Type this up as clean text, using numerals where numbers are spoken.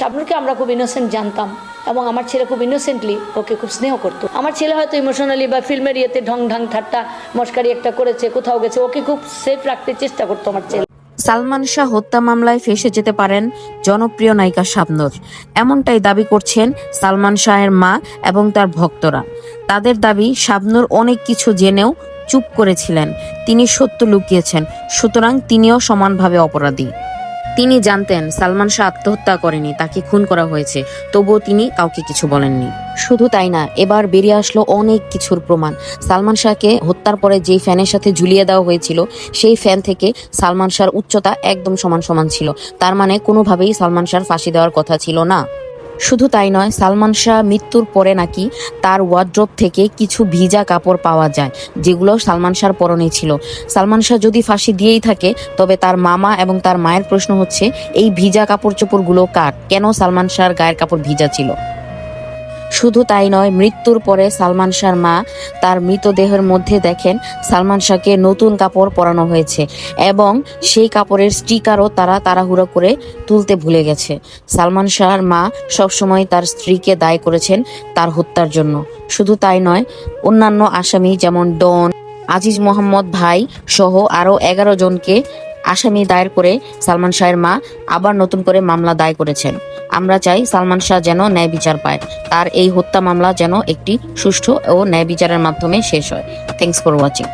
শাবনূরকে আমরা খুব ইনোসেন্ট জানতাম এবং আমার ছেলে খুব ইনোসেন্টলি ওকে খুব স্নেহ করতো। আমার ছেলে হয়তো ইমোশনালি বা ফিল্মের ইয়েতে ঢং ঢং ঠাট্টা মস্কারি একটা করেছে, কোথাও গেছে, ওকে খুব সেফ রাখতে চেষ্টা করতো আমার ছেলে। সালমান শাহ হত্যা মামলায় ফেঁসে যেতে পারেন জনপ্রিয় নায়িকা শাবনূর, এমনটাই দাবি করছেন সালমান শাহের মা এবং তার ভক্তরা। তাদের দাবি শাবনূর অনেক কিছু জেনেও চুপ করেছিলেন, তিনি সত্য লুকিয়েছেন, সুতরাং তিনিও সমানভাবে অপরাধী। তিনি জানতেন সালমান শাহ আত্মহত্যা করেনি, তাকে খুন করা হয়েছে, তবুও তিনি কাউকে কিছু বলেননি। শুধু তাই না, এবার বেরিয়ে আসলো অনেক কিছুর প্রমাণ। সালমান শাহকে হত্যার পরে যেই ফ্যানের সাথে ঝুলিয়ে দেওয়া হয়েছিল, সেই ফ্যান থেকে সালমান শাহর উচ্চতা একদম সমান সমান ছিল। তার মানে কোনোভাবেই সালমান শাহর ফাঁসি দেওয়ার কথা ছিল না। শুধু তাই নয়, সালমান শাহ মৃত্যুর পরে নাকি তার ওয়ার্ড্রোব থেকে কিছু ভিজা কাপড় পাওয়া যায়, যেগুলো সালমান শাহর পরনে ছিল। সালমান শাহ যদি ফাঁসি দিয়েই থাকে, তবে তার মামা এবং তার মায়ের প্রশ্ন হচ্ছে, এই ভিজা কাপড় চোপড়গুলো কার? কেন সালমান শাহর গায়ের কাপড় ভিজা ছিল? শুধু তাই নয়, মৃত্যুর পরে সালমান শাহর মা তার মৃতদেহের মধ্যে দেখেন সালমান শাহকে নতুন কাপড় পরানো হয়েছে এবং সেই কাপড়ের স্টিকারও তারা তাড়াহুড়ো করে তুলতে ভুলে গেছে। সালমান শাহর মা সবসময় তার স্ত্রীকে দায়ী করেছেন তার হত্যার জন্য। শুধু তাই নয়, অন্যান্য আসামি যেমন ডন, আজিজ মোহাম্মদ ভাই সহ আরো 11 জনকে আসামি দায়ের করে সালমান শাহের মা আবার নতুন করে মামলা দায়ের করেছেন। আমরা চাই সালমান শাহ যেন ন্যায় বিচার পায়, তার এই হত্যা মামলা যেন একটি সুষ্ঠু ও ন্যায় বিচারের মাধ্যমে শেষ হয়। Thanks for watching.